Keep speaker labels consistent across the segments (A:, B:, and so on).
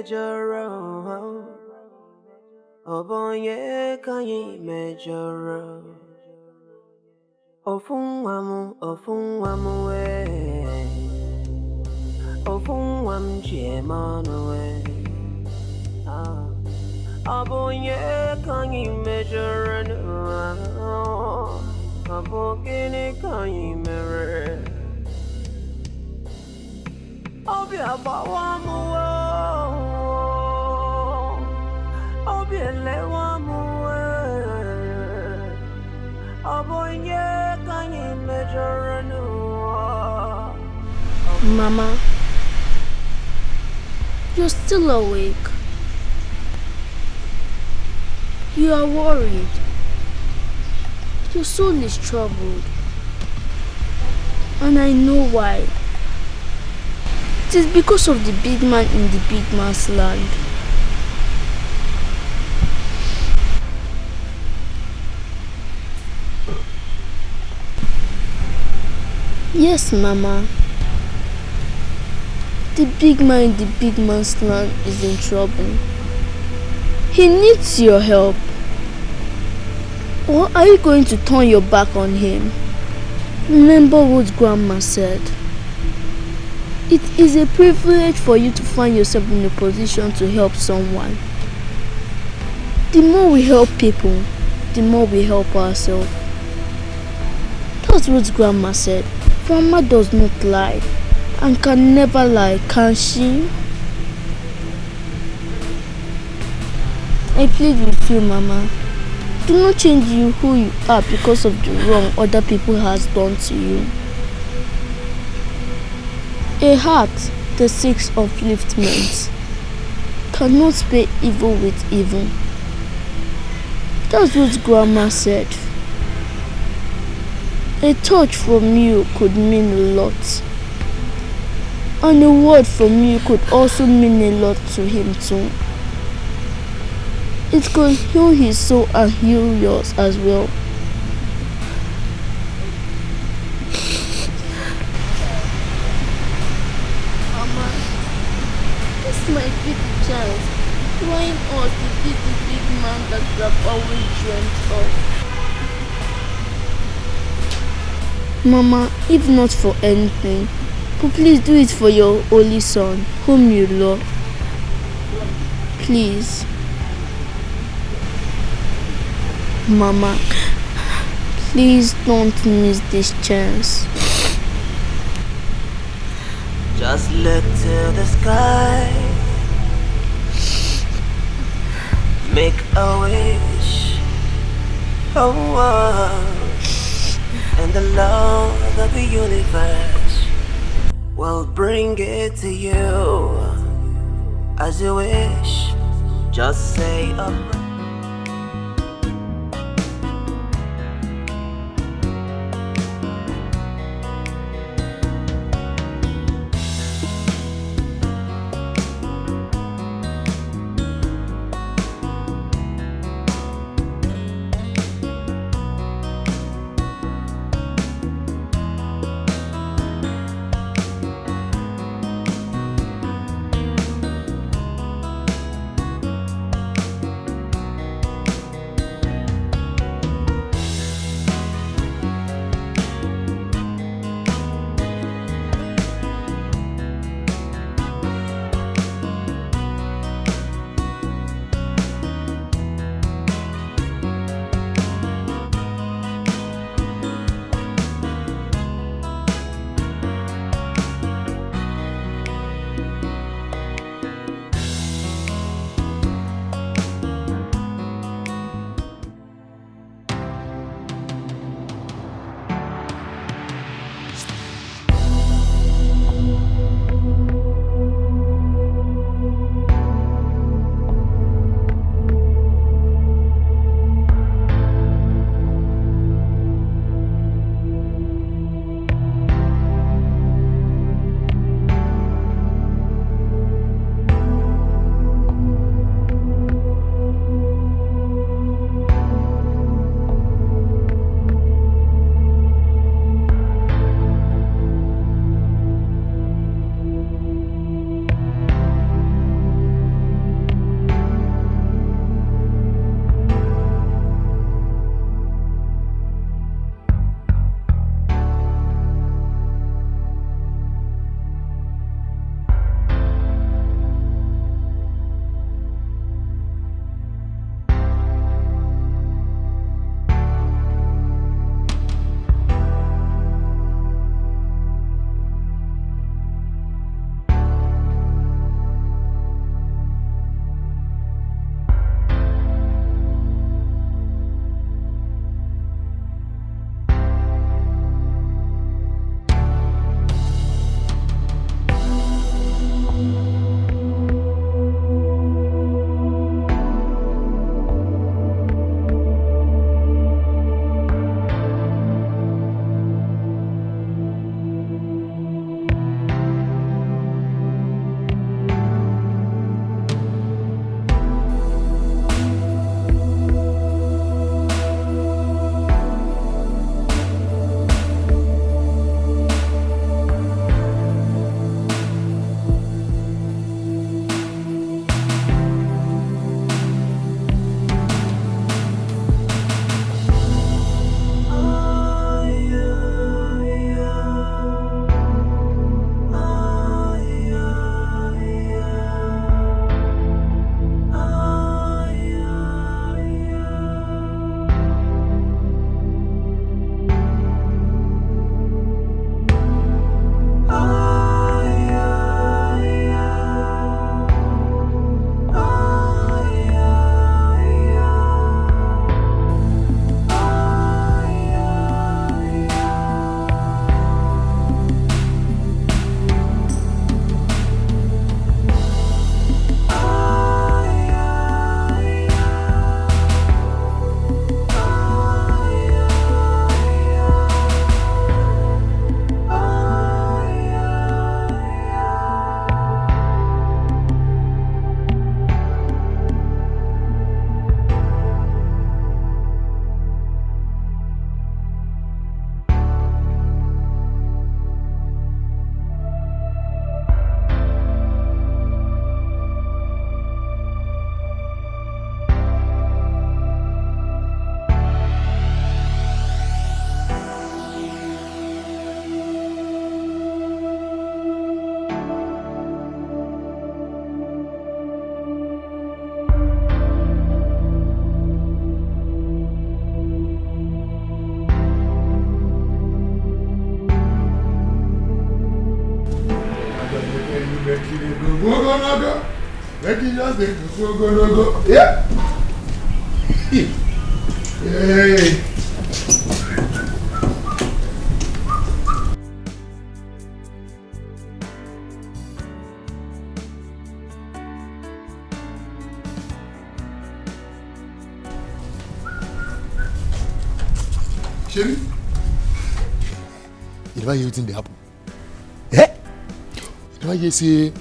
A: mejoro. Obonye kanyi mejoro. Ofunwamu we. Ofunwam jemano we. Obonye kanyi mejoro. Abokene kanyi mere. Obi abawamu we. Obi elewamu we. Obonye kanyi mejoro.
B: Mama, you're still awake. You are worried. Your soul is troubled. And I know why. It is because of the big man in the big man's land. Yes, Mama. The big man in the big man's land is in trouble. He needs your help. Or are you going to turn your back on him? Remember what Grandma said. It is a privilege for you to find yourself in a position to help someone. The more we help people, the more we help ourselves. That's what Grandma said. Grandma does not lie and can never lie, can she? I plead with you, Mama. Do not change you who you are because of the wrong other people has done to you. A heart that seeks upliftment cannot pay evil with evil. That's what Grandma said. A touch from you could mean a lot. And a word from you could also mean a lot to him too. It could heal his soul and heal yours as well. Mama, this might be the chance. Why us to be the big man that we have always dreamt of? Mama, if not for anything, but please do it for your only son, whom you love. Please. Mama, please don't miss this chance.
A: Just look to the sky. Make a wish. Oh, and the Lord of the universe will bring it to you as you wish. Just say a prayer.
C: Yeah. Hey. Sherry, you never hear anything they happen. Eh? You never hear say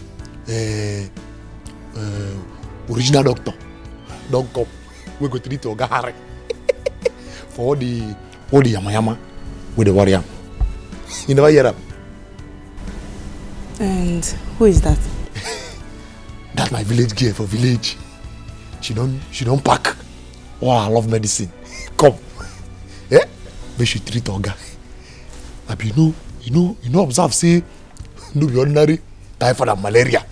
C: original doctor don't come. We go treat Oga Harry for all the yamayama with the warrior. You never hear that?
D: And who is that?
C: That's my village girl for village. She don't pack. Oh, I love medicine. Come. Eh? But she treat Oga. You know, observe say no be ordinary typhoid and malaria.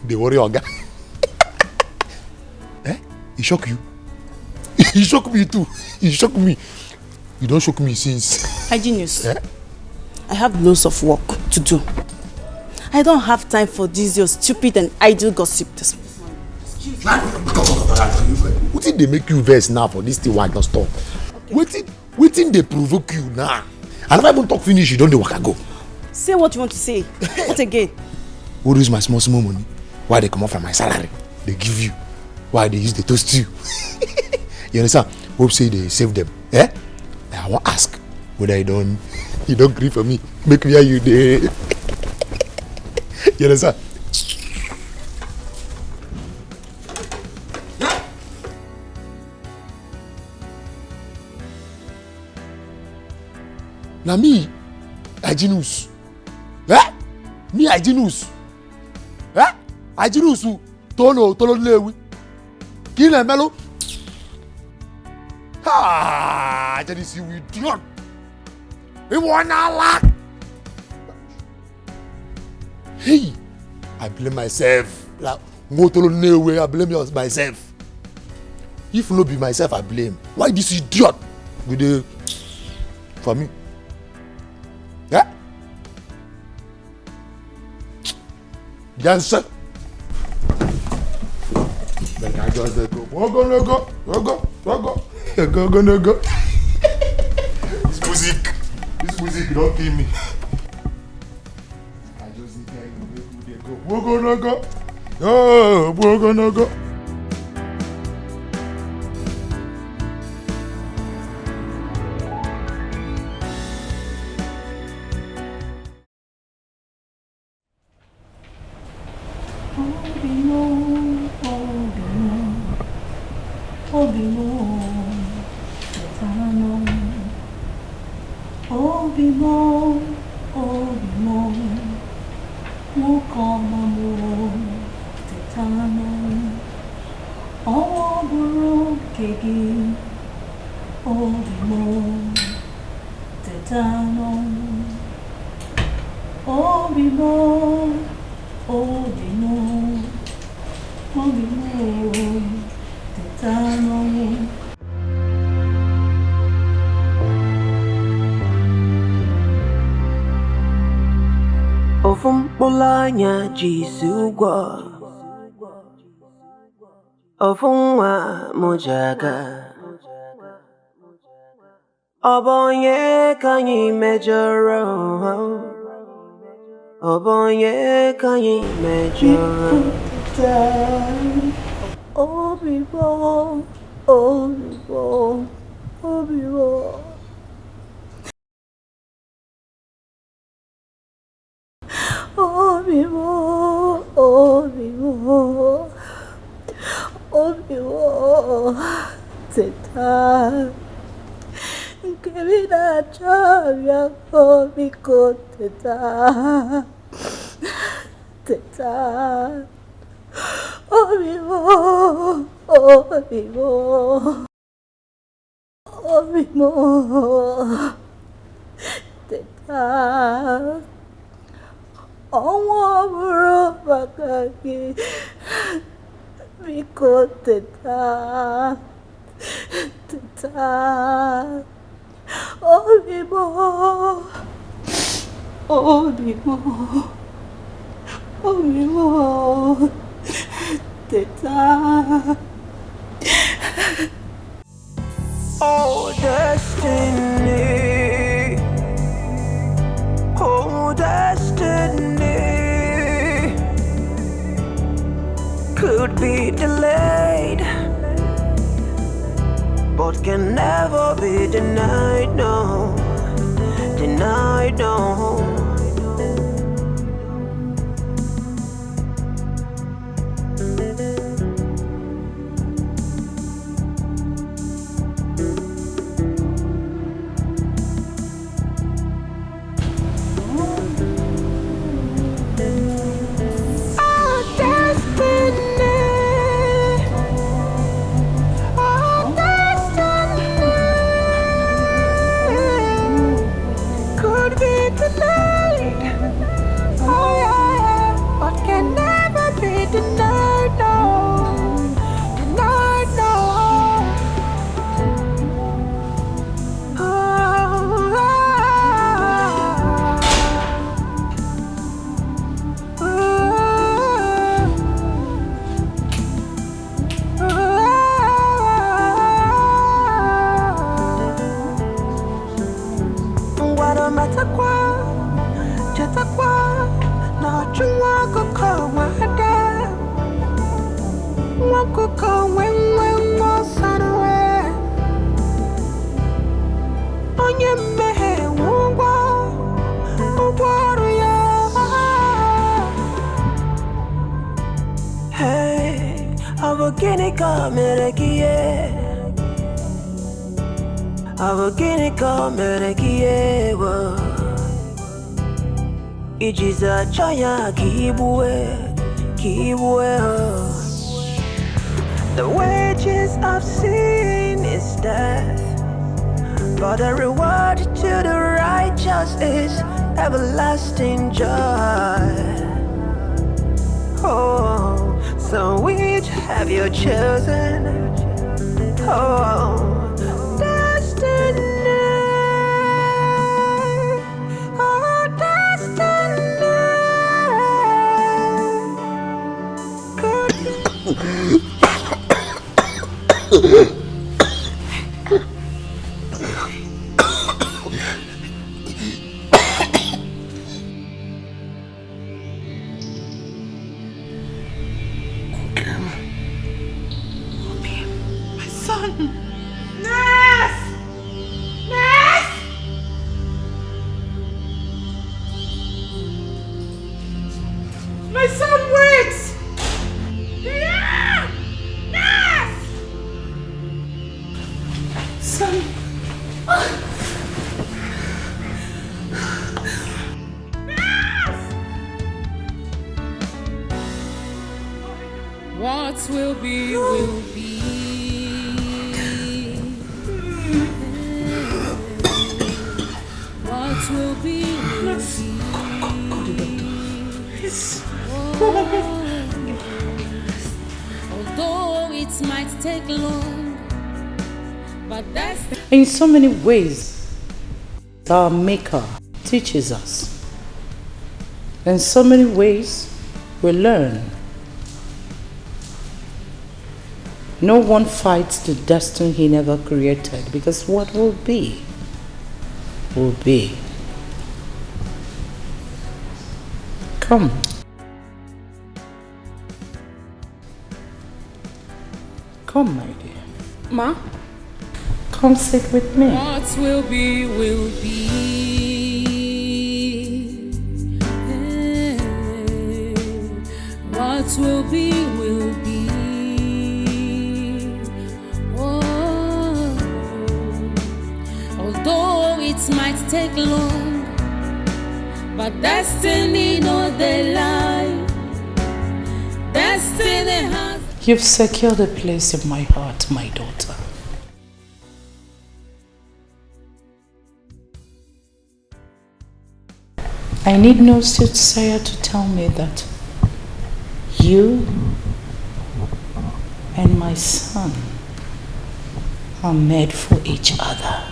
C: They worry Oga. Eh? He shock you. He shock me too. He shock me. You don't shock me since.
D: Hygienist.
C: Eh?
D: I have loads of work to do. I don't have time for this your stupid and idle gossip this
C: What did they make you vex now for this thing? Why just stop? Okay. Waiting they provoke you now. And if I don't talk finish, you don't do what I go.
D: Say what you want to say. What again?
C: Who use my small money? Why they come off from my salary? They give you. Why they use the toast you? You understand? Hope say they save them. Eh? I want to ask whether you don't agree for me. Make me hear you there. You understand? Now me, Hygienist. Eh? Me Hygienist. Eh? Hygienist. Tolo lewi. Kile melo. Ah, that is you idiot. We wanna lack. Hey, I blame myself. Like, I blame myself. If no be myself, I blame. Why this idiot with the for me? Yeah? The answer. But I just go. Go. This music don't kill me. I just need to go. Go.
A: Ofumbolanya jisugwa Ofumwa mojaga Obonye kanyi mejoro Obonye kanyi mejoro
B: Obi-Wan. Teta. Kevina chavia komiko teta. Obi-Wan. Teta. Ọnwa bụrụ maka gị biko teta obi m
D: Oh, Teta.
A: Oh, destiny. Oh, destiny. Could be delayed, but can never be denied, no. Denied, no. Ijiza chaya kibwe. The wages of sin is death, but the reward to the righteous is everlasting joy. Oh, so which have you chosen? Oh, destiny. Oh, destiny.
E: What will be, will be. What will be, will be. Although it might take long, but that's
D: in so many ways, our Maker teaches us. In so many ways, we learn. No one fights the destiny he never created, because what will be, will be. Come. Come, my dear.
E: Ma?
D: Come sit with me.
E: What will be, will be. What will be, will be. Although it might take long, but destiny no they lie. Destiny has.
D: You've secured a place in my heart, my daughter. I need no soothsayer to tell me that you and my son are made for each other.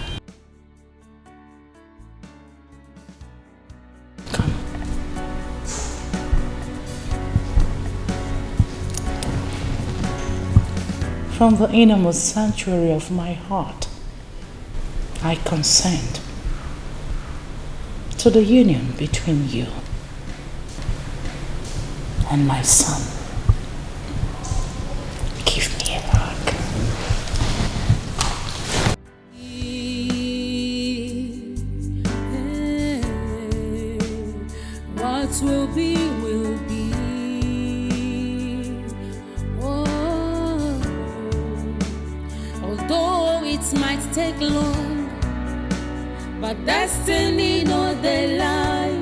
D: from the innermost sanctuary of my heart, I consent to the union between you and my son. Give me a hug.
E: What will be, will be. Oh, although it might take long, but destiny no they lie.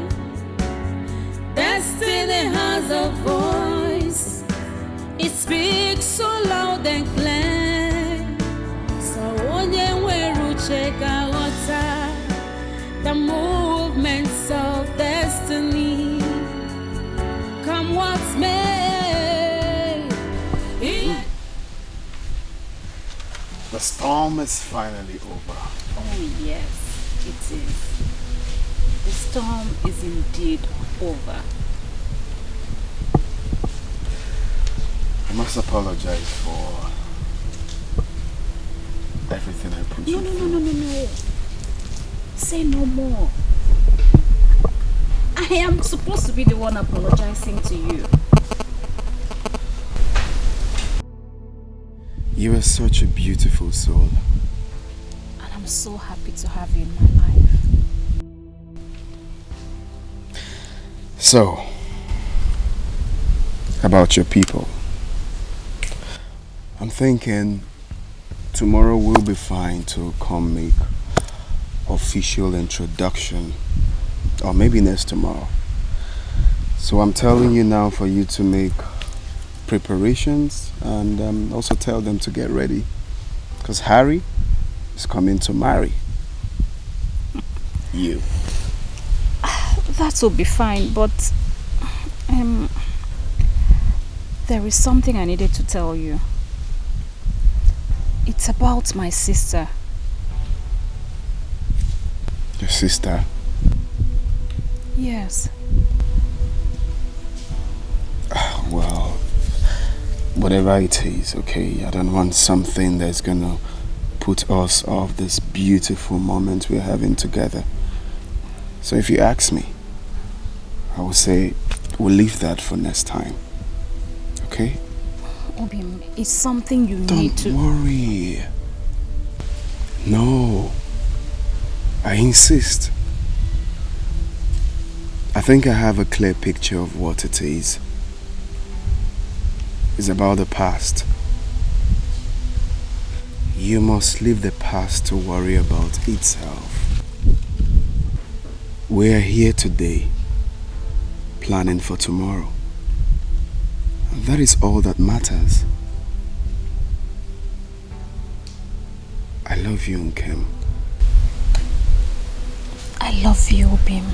E: Destiny has a voice. It speaks so loud and clear. So onye weru cheka wata the movements of destiny. Come what may.
F: The storm is finally over.
G: Oh yes, it is. The storm is indeed over.
F: I must apologize for everything I put you through.
G: No. Say no more. I am supposed to be the one apologizing to you.
F: You are such a beautiful soul.
G: And I'm so happy to have you in my life.
F: So, about your people. I'm thinking tomorrow will be fine to come make official introduction, or maybe next tomorrow. So I'm telling you now for you to make preparations and also tell them to get ready, because Harry is coming to marry you.
G: That will be fine, but there is something I needed to tell you. It's about my sister.
F: Your sister?
G: Yes.
F: Well, whatever it is, okay? I don't want something that's gonna put us off this beautiful moment we're having together. So if you ask me, I will say we'll leave that for next time. Okay?
G: Obim, it's something you need to...
F: Don't worry. No. I insist. I think I have a clear picture of what it is. It's about the past. You must leave the past to worry about itself. We are here today, planning for tomorrow. And that is all that matters. I love you, Nkem.
G: I love you, Obim.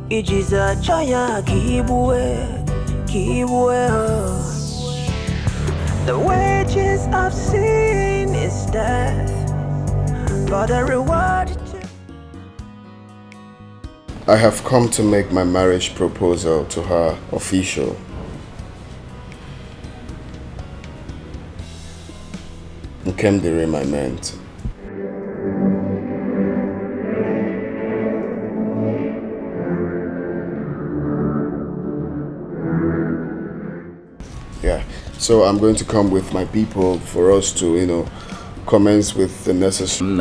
A: Ijiza chaya kibwe. The wages of sin is death, but the reward
F: I have come to make my marriage proposal to her official. Nkem Dere, my meant. Yeah, so I'm going to come with my people for us to, commence with the necessary.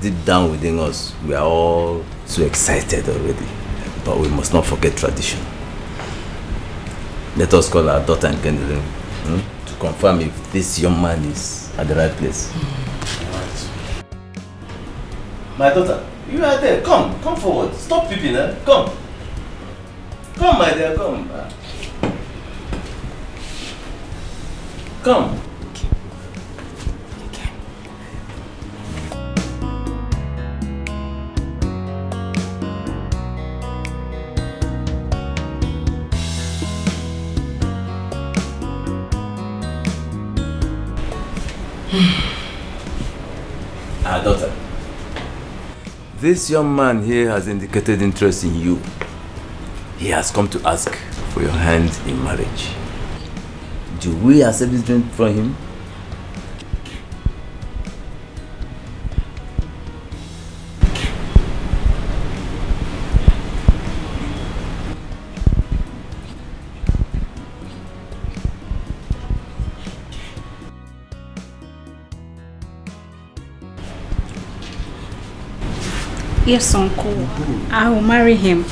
H: deep down within us, we are all so excited already. But we must not forget tradition. Let us call our daughter and Kendall to confirm if this young man is at the right place. Right. My daughter, you are there. Come forward. Stop peeping, Come. Come, my dear, come. Come. Our daughter, this young man here has indicated interest in you. He has come to ask for your hand in marriage. Do we accept this drink from him?
G: Yes, uncle. I will marry him.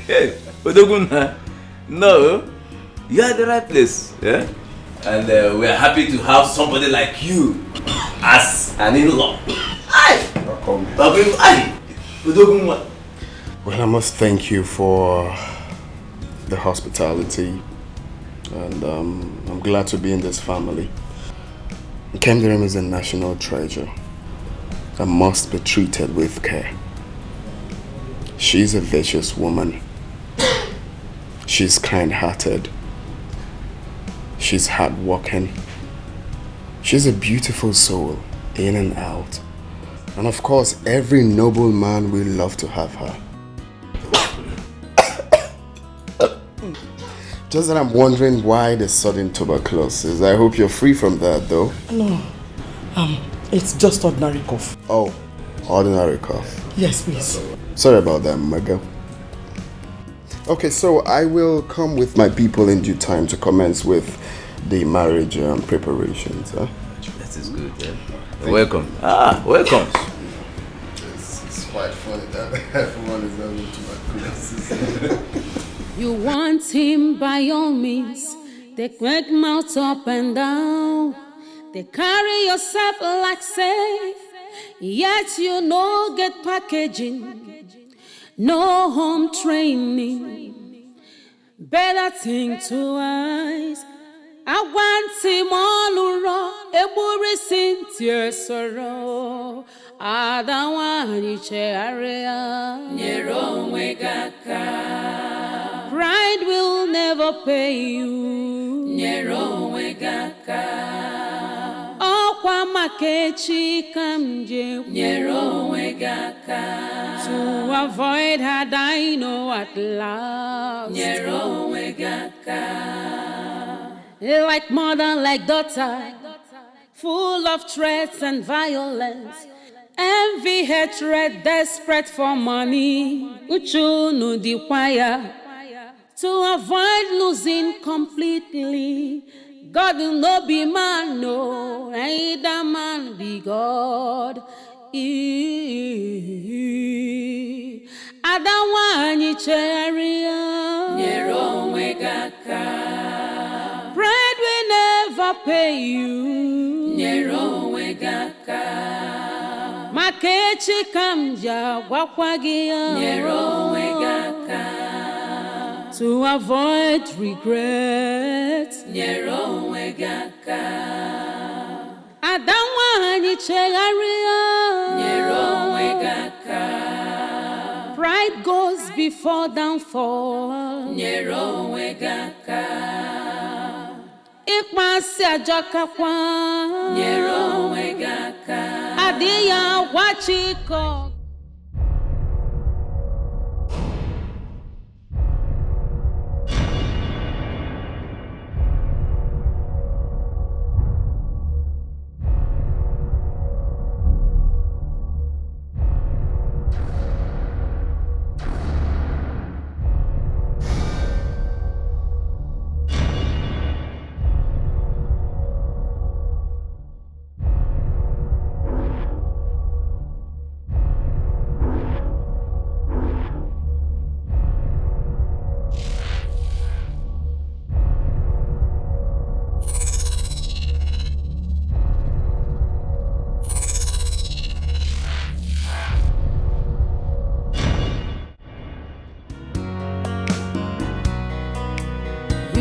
H: Hey, Odoguna, no, you are at the right place, yeah? And we are happy to have somebody like you as an in-law. Odoguna.
F: Well, I must thank you for the hospitality, and I'm glad to be in this family. Kendall is a national treasure and must be treated with care. She's a virtuous woman. She's kind-hearted. She's hardworking. She's a beautiful soul, in and out. And of course, every noble man will love to have her. Just that I'm wondering why the sudden tuberculosis. I hope you're free from that, though.
I: No, it's just ordinary cough.
F: Oh, ordinary cough.
I: Yes, please.
F: Sorry about that, my girl. Okay, so I will come with my people in due time to commence with the marriage preparations. Huh?
H: That is good, yeah. Welcome. Welcome.
F: It's quite funny that everyone is having tuberculosis.
E: You want him by all means. They quick mouth up and down. They carry yourself like say, yet you no get packaging, no home training. Better think twice. I want him all around. Every Cynthia sorrow. I don't want you to area. Nero wegaka. Pride will never pay you. Nero wegaka. Okwa makechi kamje. Nero wegaka. To avoid her I know at last. Nero wegaka. Like mother, like daughter, full of threats and violence, envy, hatred, desperate for money. Uchunu di choir. To avoid losing completely. God will not be man, no, neither man be God. I don't want you chariot. Nero wegaka. Pride will never pay you. Nero wegaka. Makechi kamja wakwagia. Nero wegaka. To avoid regret. Nero wegaka. I don't want you chariot. Nero wegaka. Pride goes before downfall. Nero wegaka. Ikpasi ajoka kwa. Nero wegaka. Adiya wachiko.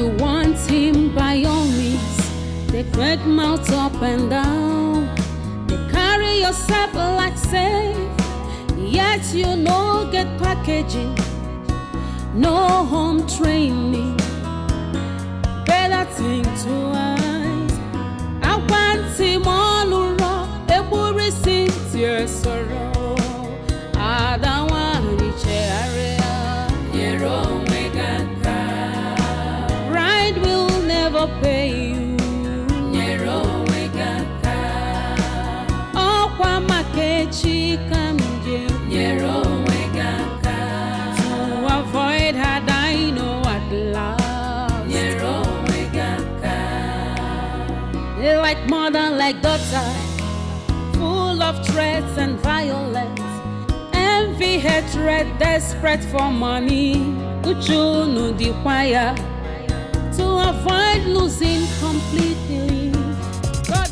E: you want him by all means. They crack mouth up and down. They carry yourself like safe. Yet you no get packaging, no home training. Better think twice. I want him all around. Every sincere sorrow. I don't want to cherry. Pride will never pay you. To avoid her, I know at last. They like mother, like daughter, full of threats and violence, envy, hatred, desperate for money. Uchunu the choir to avoid losing completely. God.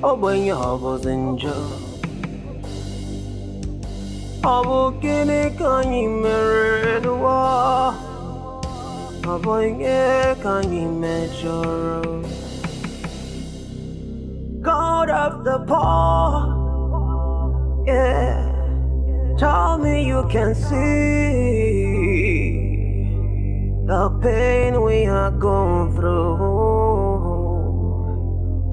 A: Oh, when your heart was in joy. Oh, can you marry the war? Oh, boy, can you measure? God of the poor, yeah. Tell me you can see the pain we are going through,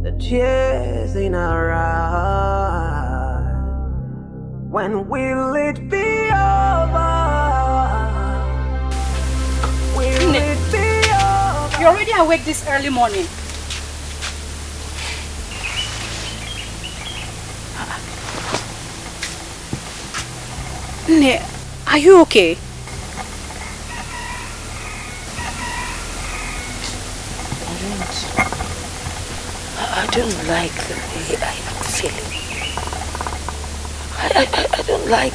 A: the tears in our eyes. When will it be over? Will it be over?
J: You're already awake this early morning. Nne, are you okay?
K: I don't like the way I am feeling. I don't like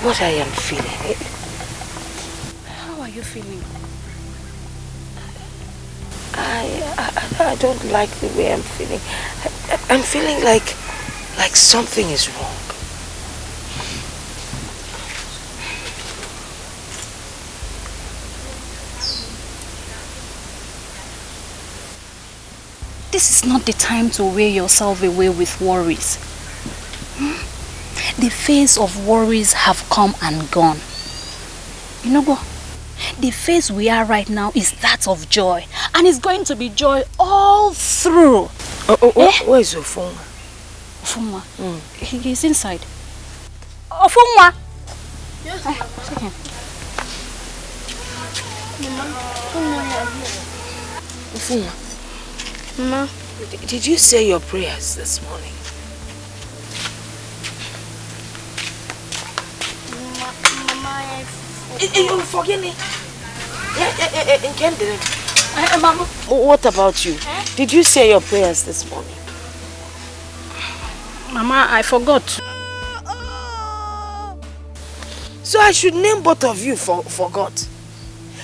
K: what I am feeling.
J: How are you feeling?
K: I don't like the way I'm feeling. I'm feeling like something is wrong.
J: This is not the time to wear yourself away with worries. The phase of worries have come and gone. You know what? The phase we are right now is that of joy. And it's going to be joy all through.
K: Where is Ofunwa?
J: Ofunwa? He's inside. Ofunwa!
B: Yes,
K: Ofunwa. Mama, did you say your prayers this morning?
B: Mama,
K: You forget me. Mama, what about you? Did you say your prayers this morning?
J: Mama, I forgot.
K: So I should name both of you forgot.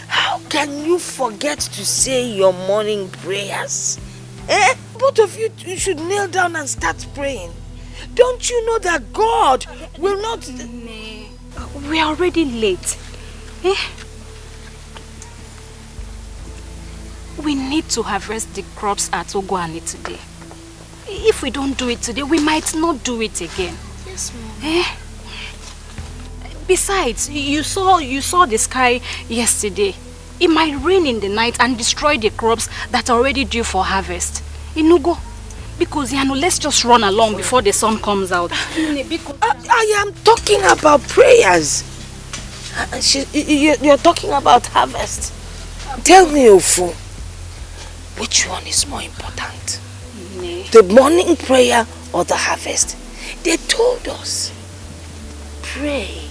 K: How can you forget to say your morning prayers? Both of you should kneel down and start praying. Don't you know that God will not...
J: We are already late. We need to harvest the crops at Ogwani today. If we don't do it today, we might not do it again.
B: Yes, Mom.
J: Besides, you saw the sky yesterday. It might rain in the night and destroy the crops that are already due for harvest. Inugo, because let's just run along before the sun comes out.
K: I am talking about prayers. You're talking about harvest. Tell me, Ofu, which one is more important? The morning prayer or the harvest? They told us, pray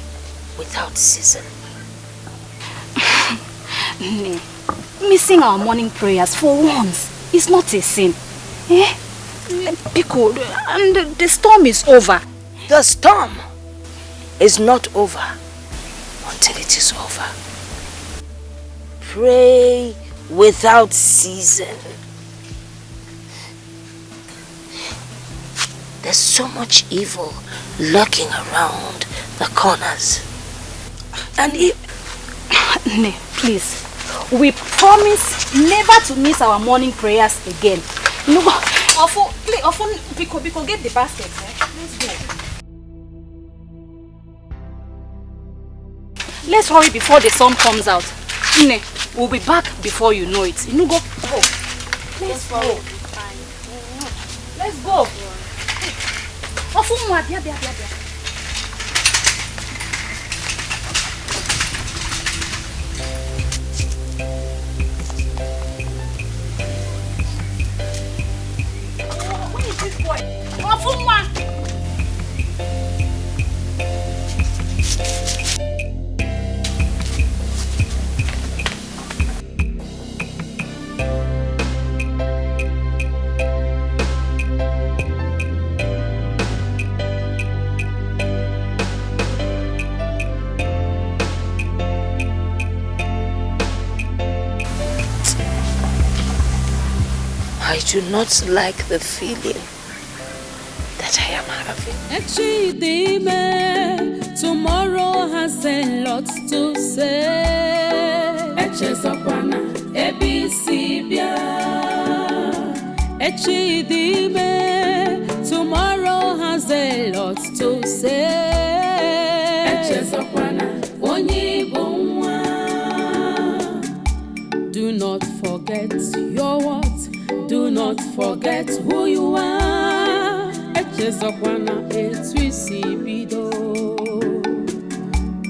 K: without season.
J: Missing our morning prayers for once is not a sin. Because and the storm is over.
K: The storm is not over until it is over. Pray without season. There's so much evil lurking around the corners. And if...
J: Ne, please. We promise never to miss our morning prayers again. No, please, Biko, get the basket. Let's go. Let's hurry before the sun comes out. Ne, we'll be back before you know it. You go. Let's go. Let's go. Where is this boy?
K: I do not like the feeling that I am having.
E: Tomorrow has a lot to say. Tomorrow has a lot to say. Do not forget your what? Do not forget who you are.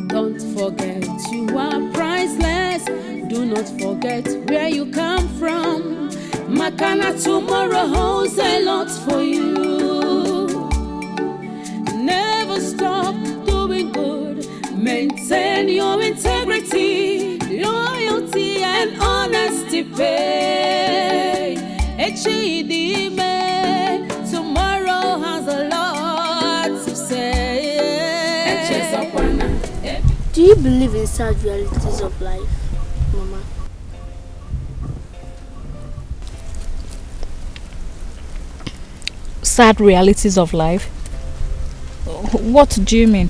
E: Don't forget you are priceless. Do not forget where you come from. Makana tomorrow holds a lot for you. Never stop doing good. Maintain your integrity, loyalty and honesty pay. Tomorrow has a lot to say.
B: Do you believe in sad realities of life, Mama?
J: Sad realities of life? What do you mean?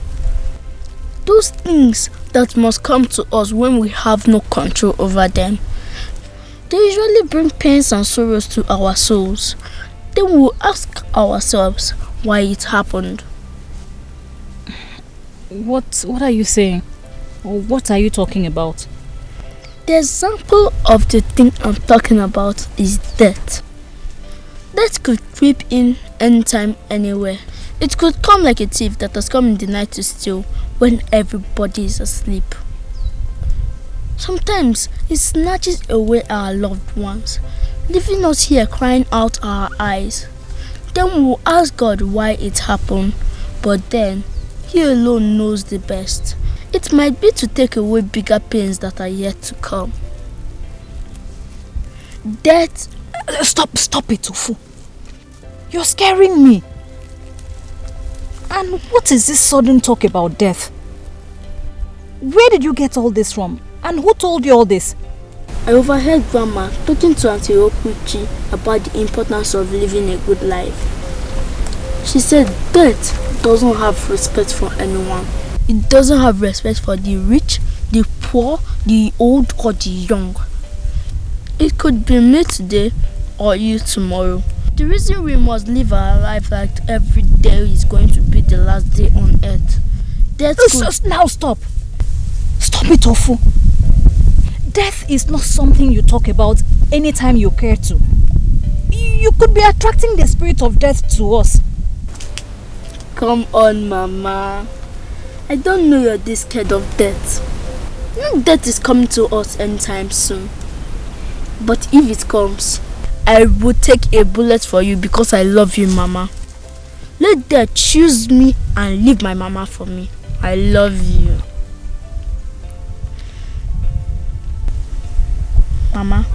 B: Those things that must come to us when we have no control over them. They usually bring pains and sorrows to our souls. Then we'll ask ourselves why it happened.
J: What are you saying? Or what are you talking about?
B: The example of the thing I'm talking about is death. Death could creep in anytime, anywhere. It could come like a thief that has come in the night to steal when everybody is asleep. Sometimes it snatches away our loved ones, leaving us here crying out our eyes. Then we'll ask God why it happened, but then He alone knows the best. It might be to take away bigger pains that are yet to come. Death...
J: Stop it, Ufu. You're scaring me. And what is this sudden talk about death? Where did you get all this from? And who told you all this?
B: I overheard Grandma talking to Auntie Okuchi about the importance of living a good life. She said death doesn't have respect for anyone. It doesn't have respect for the rich, the poor, the old or the young. It could be me today or you tomorrow. The reason we must live our life like every day is going to be the last day on earth. Death could...
J: Now stop. Stop it, Ofu. Death is not something you talk about anytime you care to. You could be attracting the spirit of death to us.
B: Come on, Mama. I don't know you're this scared of death. Death is coming to us anytime soon. But if it comes, I will take a bullet for you because I love you, Mama. Let death choose me and leave my Mama for me. I love you. Mama,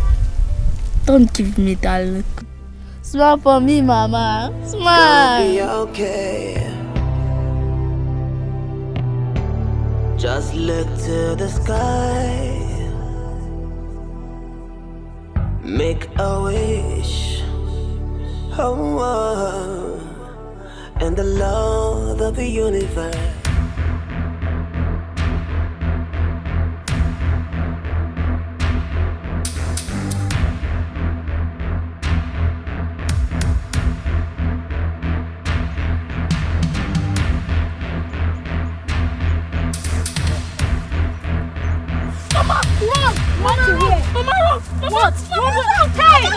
B: don't give me that look. Smile for me, Mama. Smile.
A: It's gonna be okay. Just look to the sky. Make a wish. Oh, and the Lord of the universe.
J: What? Hey!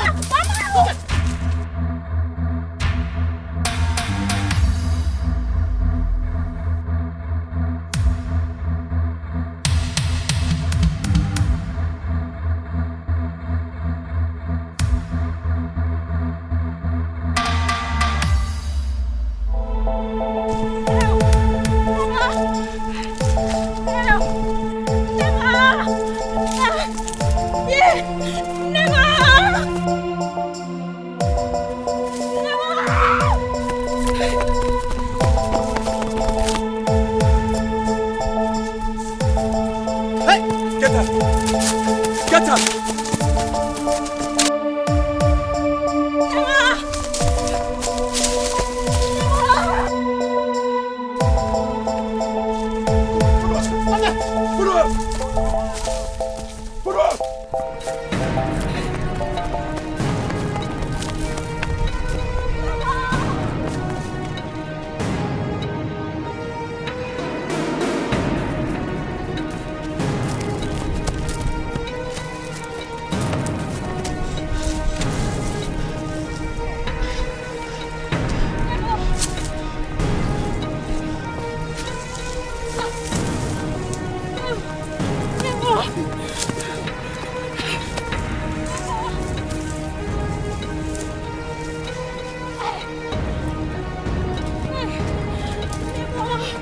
J: Mama!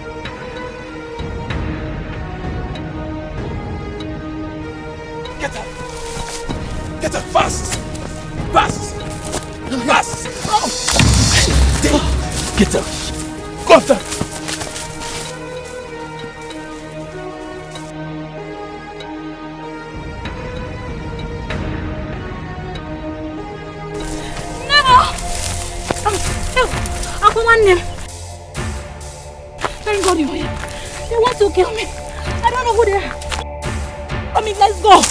K: Thank God you're here. They want to kill me. I don't know who they are. I mean, let's go.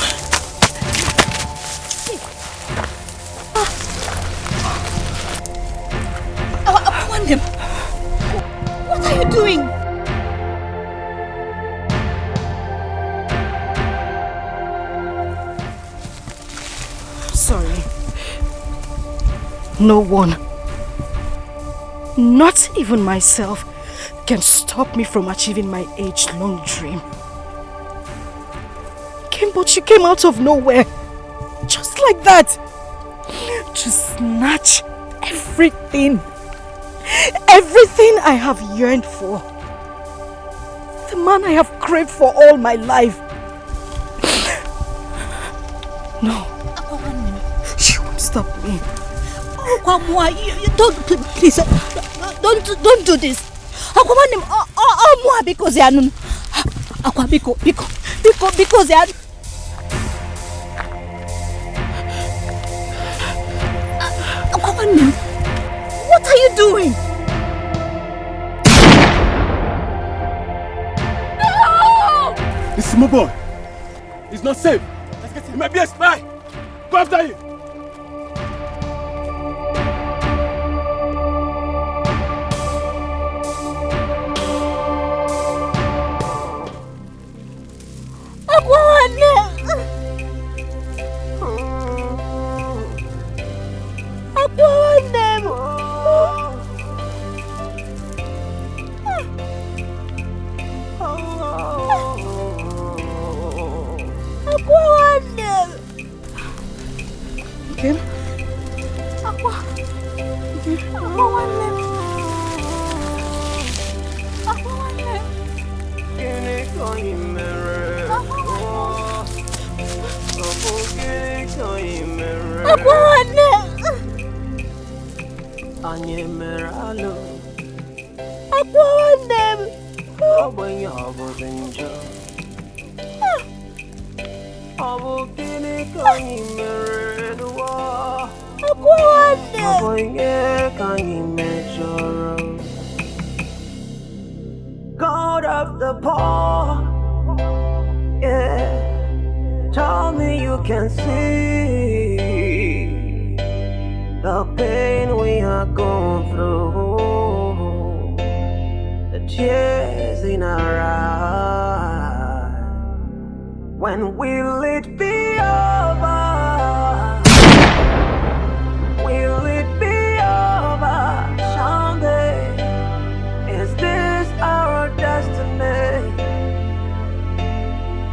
K: I want them. What are you doing? I'm sorry. No one, not even myself, can stop me from achieving my age-long dream. But you came out of nowhere, just like that, to snatch everything I have yearned for. The man I have craved for all my life. No, you won't stop me.
L: Please, don't do this. Because what are you doing?
M: No! This small boy. He's not safe. Let's get him. He might be a spy. Go after him.
A: the poor. Yeah, tell me you can see the pain we are going through, the tears in our eyes. When will it be over? Will it be over someday? Is this our destiny?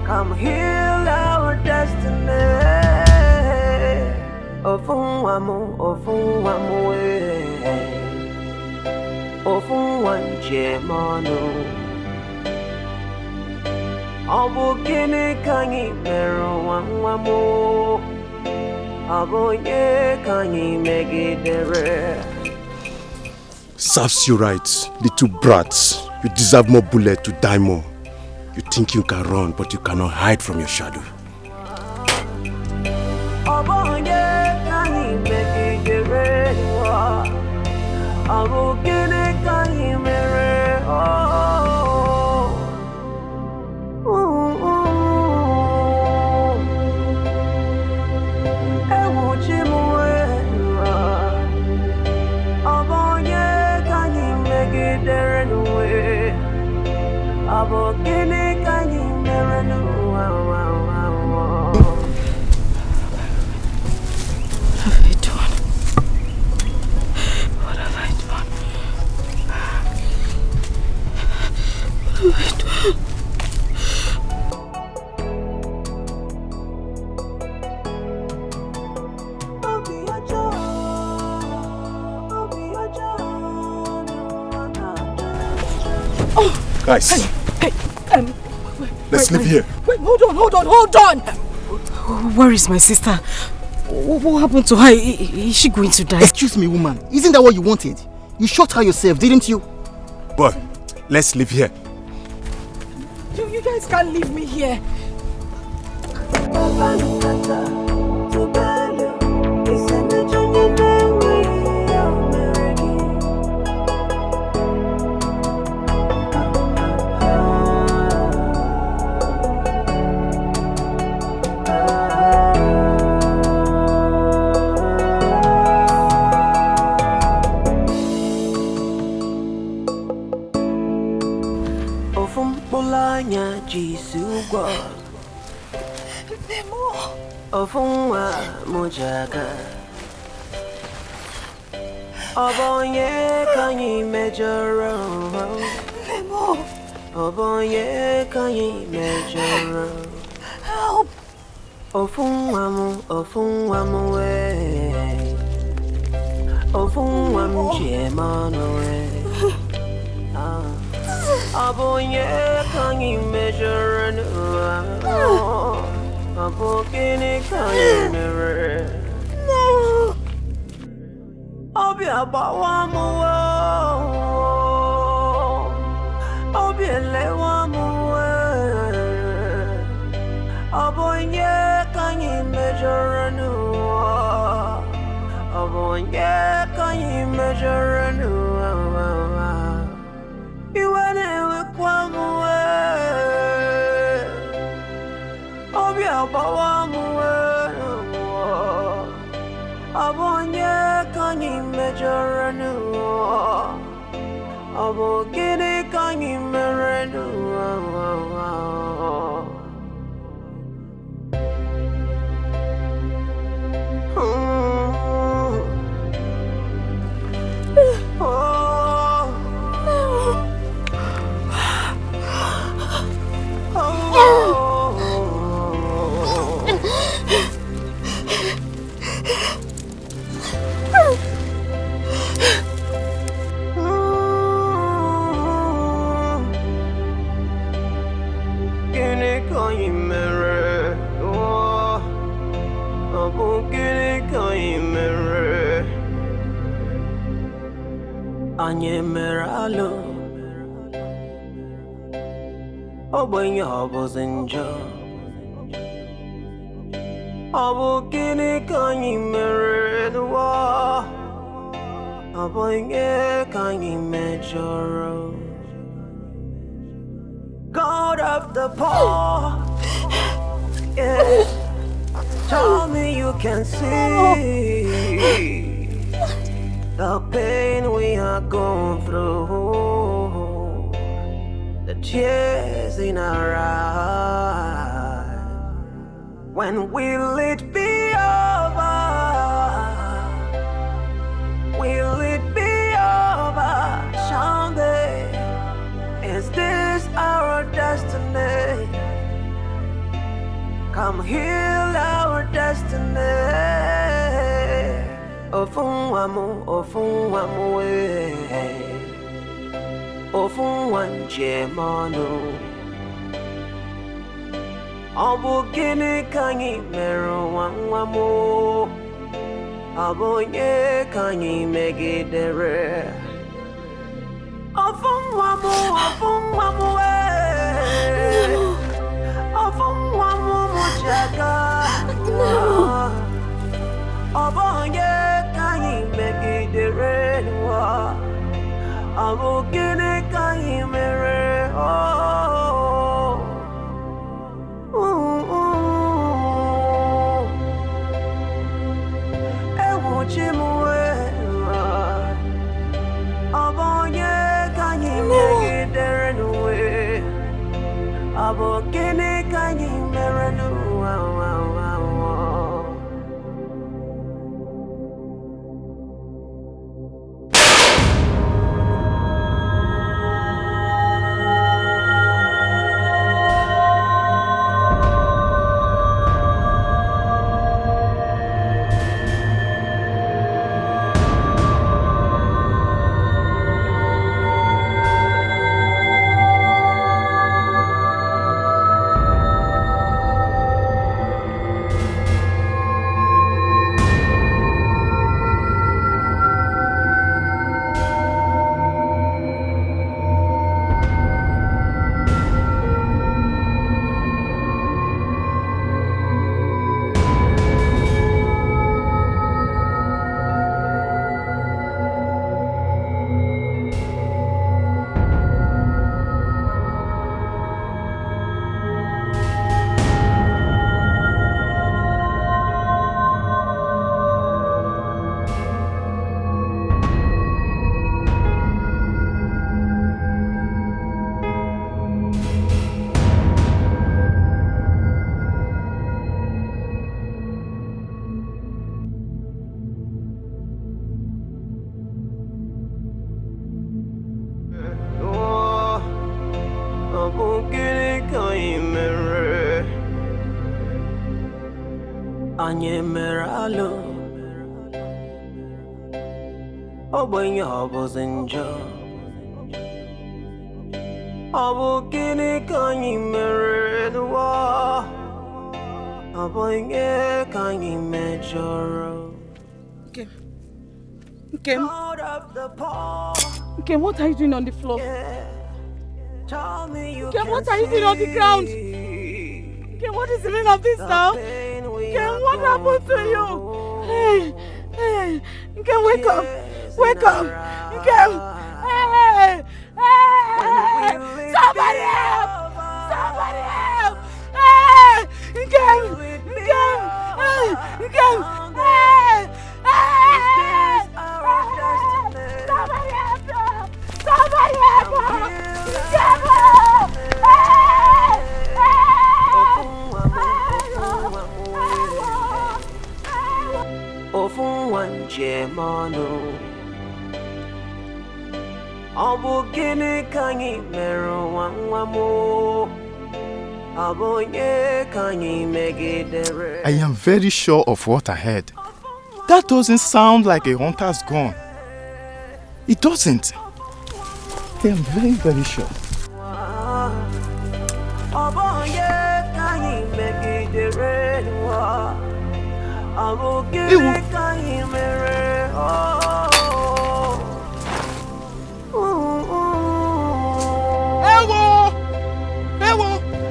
A: Come heal our destiny. Ofunwamu, ofunwamu, ofunwanjemanu. Obukini kanyi meru wamwamu. Abonye kanyi megidere.
M: Serves you right, little brats. You deserve more bullet to die more. You think you can run, but you cannot hide from your shadow.
A: Abonye kanyi megidere. Abukini kanyi mere.
K: What have I done? What have I done?
M: Guys,
I: Hey,
M: let's leave here.
I: Wait, hold on!
K: Where is my sister? What happened to her? Is she going to die?
N: Excuse me, woman. Isn't that what you wanted? You shot her yourself, didn't you?
M: Boy, let's leave here.
I: You guys can't leave me here.
A: Ofunwa mujaga Obonye kanyi mejoro
K: Lemo.
A: Obonye kanyi mejoro
K: Help.
A: Ofunwa mu we Ofunwa mjemano we Obonye kanyi mejoro Abokini kanyi
K: No.
A: Obi abawamu Obi elewamu Abonye kanyi mejoranu Abonye kanyi mejoranu Iwane wekwamu Obi abawamu Abonye kanyi mejoranu Abogini kanyi merenu Anye meralo Obwenye obozinjo Obukini kanyi merenwa Obwenye kanyi mejoro out of the pond. Yeah, tell me you can see the pain we are going through, the tears in our eyes. When will it be over? Will it be over someday? Is this our destiny? Come heal our destiny. Ofunwamu, ofunwamu, ofunwanjemanu. Obu gini kanyi meru wanwamu. Obu nye kanyi megidere. Ofunwamu, ofunwamu, ofunwamu mujaga. Obu nye kanyi megidere. Obu gini kanyi mere. Obenye obozinjo Obu gini kanyi mere nuwa Obenye kanyi mejoro
I: Nkem, what are you doing on the floor? Nkem, what are you doing on the ground? Nkem, what is the meaning of this now? Nkem, what happened to you? Hey, Nkem, wake up! Wake up! Nkem! Hey! Somebody help! Somebody help! Hey! Nkem! Nkem! Somebody help! Somebody help!
A: Ofunwanjemanu. Obu gini kanyi meru wanwamu. Obu nye kanyi megidere.
O: I am very sure of what I heard. That doesn't sound like a hunter's gun. It doesn't. I am very, very sure.
A: Obu nye kanyi megidere. Obu gini kanyi mere.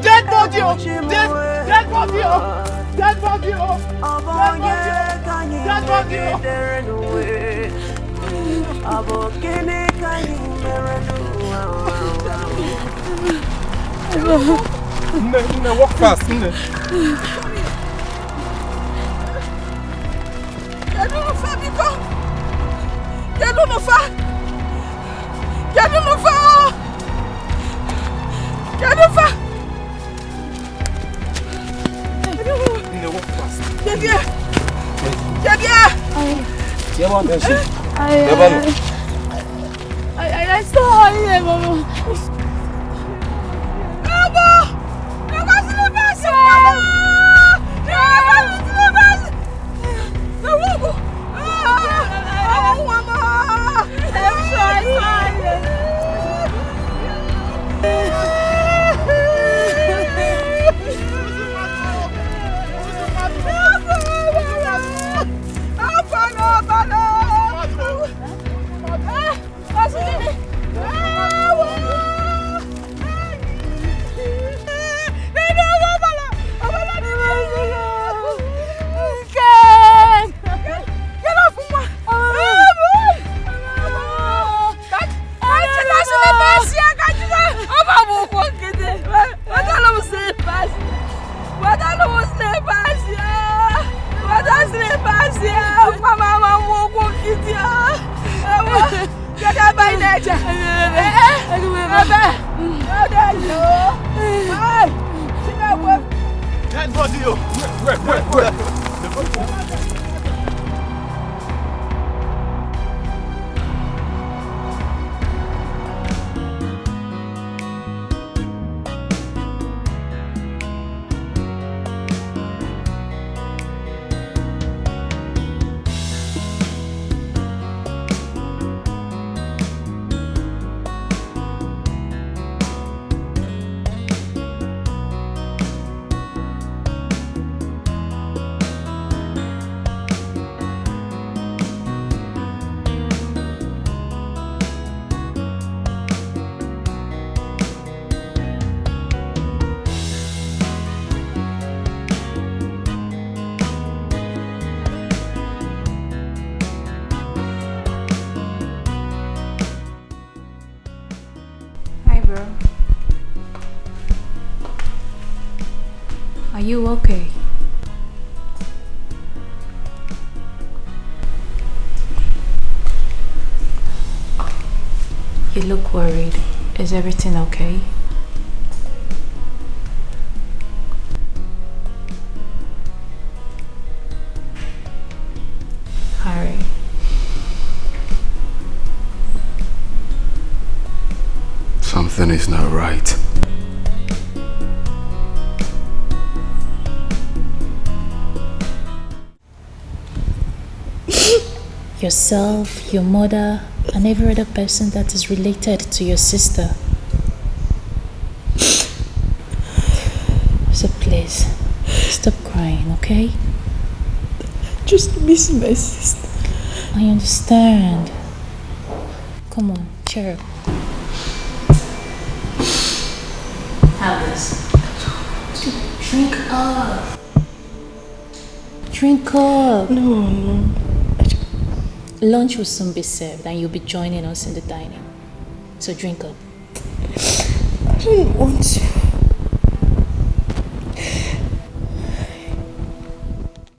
O: Dead body! Dead body! Dead body! Dead body!
M: Nne, walk fast, Nne.
I: Get on the far, Biko. Get on the far. Get on the far. Get on the far.
M: Nne, walk fast.
I: Get here. Get here. I saw her, Mama. Mama! Eu gosto de você, Mama! Eu gosto de você! Não, Hugo! Mama! I'm sorry.
J: Are you okay? You look worried. Is everything okay? Harry.
F: Something is not right.
J: Yourself, your mother, and every other person that is related to your sister. So please, stop crying, okay?
B: Just miss my sister.
J: I understand. Come on, cheer up. Have this. Drink up. Drink up.
B: No.
J: Lunch will soon be served and you'll be joining us in the dining. So drink up.
B: I don't want to.